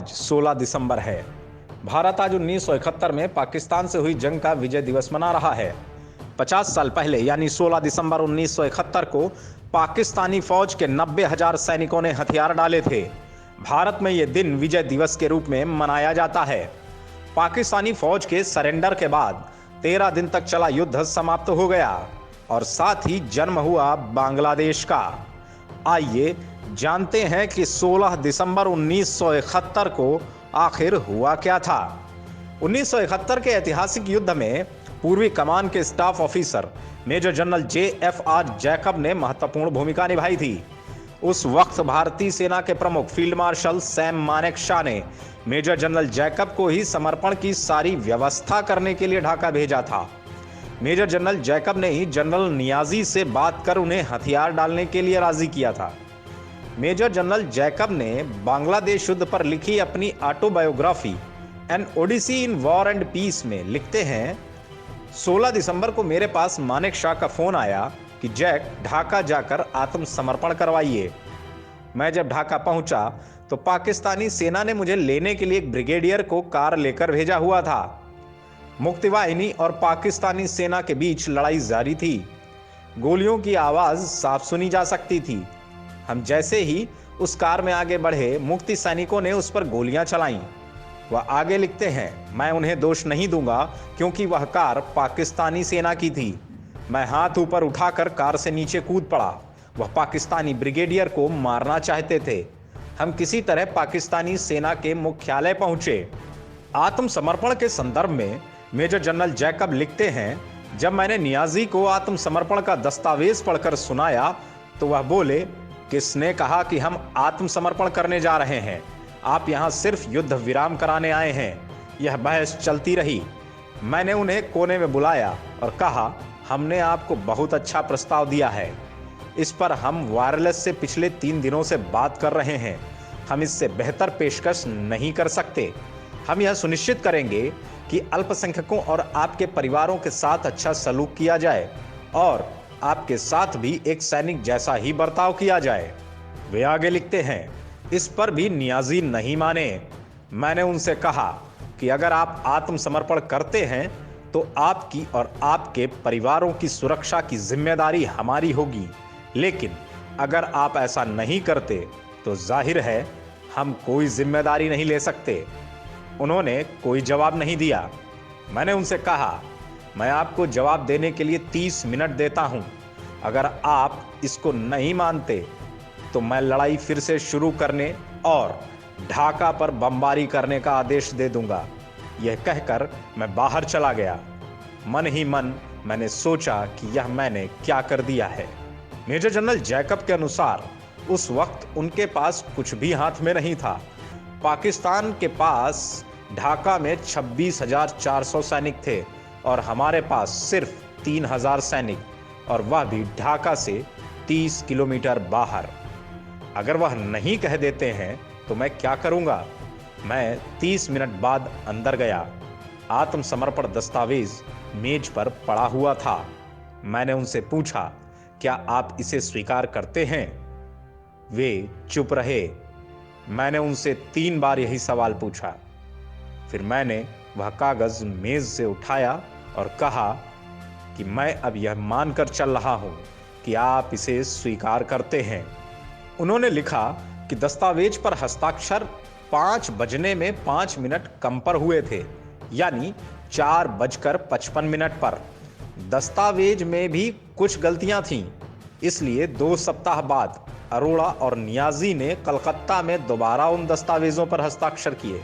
आज 16 दिसंबर है। भारत आज 1971 में पाकिस्तान से हुई जंग का विजय दिवस मना रहा है। 50 साल पहले यानी 16 दिसंबर 1971 को पाकिस्तानी फौज के 90,000 सैनिकों ने हथियार डाले थे। भारत में यह दिन विजय दिवस के रूप में मनाया जाता है। पाकिस्तानी फौज के सरेंडर के बाद 13 दिन तक चला युद्ध समाप्त हो गया और साथ ही जन्म हुआ बांग्लादेश का। आइए जानते हैं कि 16 दिसंबर 1971 को आखिर हुआ क्या था। 1971 के ऐतिहासिक युद्ध में पूर्वी कमान के staff officer major general JFR Jacob ने महत्वपूर्ण भूमिका निभाई थी। उस वक्त भारतीय सेना के प्रमुख फील्ड मार्शल सैम मानेकशॉ ने मेजर जनरल जैकब को ही समर्पण की सारी व्यवस्था करने के लिए ढाका भेजा था। मेजर जनरल जैकब ने ही जनरल नियाजी से बात कर उन्हें हथियार डालने के लिए राजी किया था। मेजर जनरल जैकब ने बांग्लादेश युद्ध पर लिखी अपनी autobiography an odyssey in war and peace में लिखते हैं, 16 दिसंबर को मेरे पास मानेकशॉ का फोन आया कि जैक ढाका जाकर आत्मसमर्पण करवाइए। मैं जब ढाका पहुंचा तो पाकिस्तानी सेना ने मुझे लेने के लिए एक ब्रिगेडियर को कार लेकर भेजा हुआ था। मुक्तिवाहिनी और पाकिस्तानी सेना के बीच लड़ाई जारी थी। गोलियों की आवाज साफ सुनी जा सकती थी। हम जैसे ही उस कार में आगे बढ़े, मुक्ति सैनिकों ने उस पर गोलियां चलाईं। वह आगे लिखते हैं, मैं उन्हें दोष नहीं दूंगा क्योंकि वह कार पाकिस्तानी सेना की थी। मैं हाथ ऊपर उठाकर कार से नीचे कूद पड़ा। वह पाकिस्तानी ब्रिगेडियर को मारना चाहते थे। हम किसी तरह पाकिस्तानी सेना के मुख्यालय पहुंचे। आत्मसमर्पण के संदर्भ में मेजर जनरल जैकब लिखते हैं, जब मैंने नियाजी को आत्मसमर्पण का दस्तावेज पढ़कर सुनाया तो वह बोले, किसने कहा कि हम आत्मसमर्पण करने जा रहे हैं? आप यहां सिर्फ युद्ध विराम कराने आए हैं। यह बहस चलती रही। मैंने उन्हें कोने में बुलाया और कहा, हमने आपको बहुत अच्छा प्रस्ताव दिया है। इस पर हम वायरलेस से पिछले 3 दिनों से बात कर रहे हैं। हम इससे बेहतर पेशकश नहीं कर सकते। हम यह सुनिश्चित करेंगे कि अल्पसंख्यकों और आपके परिवारों के साथ अच्छा सलूक किया जाए और आपके साथ भी एक सैनिक जैसा ही बर्ताव किया जाए। वे आगे लिखते हैं, इस पर भी नियाजी नहीं माने। मैंने उनसे कहा कि अगर आप आत्मसमर्पण करते हैं तो आपकी और आपके परिवारों की सुरक्षा की जिम्मेदारी हमारी होगी, लेकिन अगर आप ऐसा नहीं करते तो जाहिर है हम कोई जिम्मेदारी नहीं ले सकते। उन्होंने कोई जवाब नहीं दिया। मैंने उनसे कहा, मैं आपको जवाब देने के लिए 30 मिनट देता हूं। अगर आप इसको नहीं मानते तो मैं लड़ाई फिर से शुरू करने और ढाका पर बमबारी करने का आदेश दे दूंगा। यह कहकर मैं बाहर चला गया। मन ही मन मैंने सोचा कि यह मैंने क्या कर दिया है। मेजर जनरल जैकब के अनुसार उस वक्त उनके पास कुछ भी हाथ में नहीं था। पाकिस्तान के पास ढाका में 26,400 सैनिक थे और हमारे पास सिर्फ 3,000 सैनिक, और वह भी ढाका से 30 किलोमीटर बाहर। अगर वह नहीं कह देते हैं तो मैं क्या करूंगा? मैं 30 मिनट बाद अंदर गया। आत्मसमर्पण दस्तावेज मेज पर पड़ा हुआ था। मैंने उनसे पूछा, क्या आप इसे स्वीकार करते हैं? वे चुप रहे। मैंने उनसे 3 बार यही सवाल पूछा। फिर मैंने वह कागज मेज से उठाया और कहा कि मैं अब यह मानकर चल रहा हूं कि आप इसे स्वीकार करते हैं। उन्होंने लिखा कि दस्तावेज पर हस्ताक्षर 5 बजने में 5 मिनट कम पर हुए थे, यानी 4:55 पर। दस्तावेज में भी कुछ गलतियां थीं, इसलिए 2 सप्ताह बाद अरोड़ा और नियाजी ने कलकत्ता में दोबारा उन दस्तावेजों पर हस्ताक्षर किए।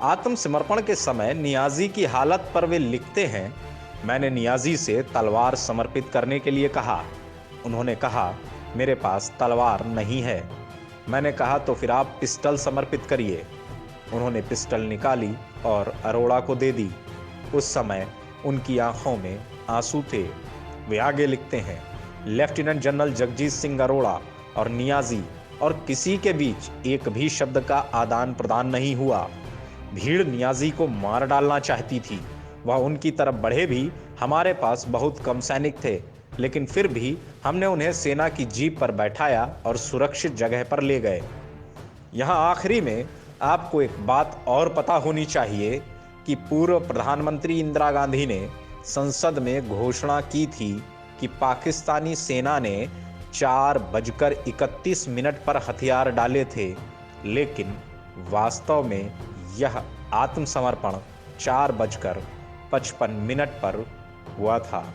आत्मसमर्पण के समय नियाजी की हालत पर वे लिखते हैं, मैंने नियाजी से तलवार समर्पित करने के लिए कहा। उन्होंने कहा, मेरे पास तलवार नहीं है। मैंने कहा, तो फिर आप पिस्टल समर्पित करिए। उन्होंने पिस्टल निकाली और अरोड़ा को दे दी। उस समय उनकी आंखों में आंसू थे। वे आगे लिखते हैं, लेफ्टिनेंट जनरल जगजीत सिंह अरोड़ा और नियाजी और किसी के बीच एक भी शब्द का आदान प्रदान नहीं हुआ। भीड़ नियाजी को मार डालना चाहती थी। वह उनकी तरफ बढ़े भी हमारे पास बहुत कम सैनिक थे, लेकिन फिर भी हमने उन्हें सेना की जीप पर बैठाया और सुरक्षित जगह पर ले गए। यहाँ आखिरी में आपको एक बात और पता होनी चाहिए कि पूर्व प्रधानमंत्री इंदिरा गांधी ने संसद में घोषणा की थी कि पाकिस्तानी सेना ने 4:31 पर हथियार डाले थे, लेकिन वास्तव में यह आत्मसमर्पण 4:55 पर हुआ था।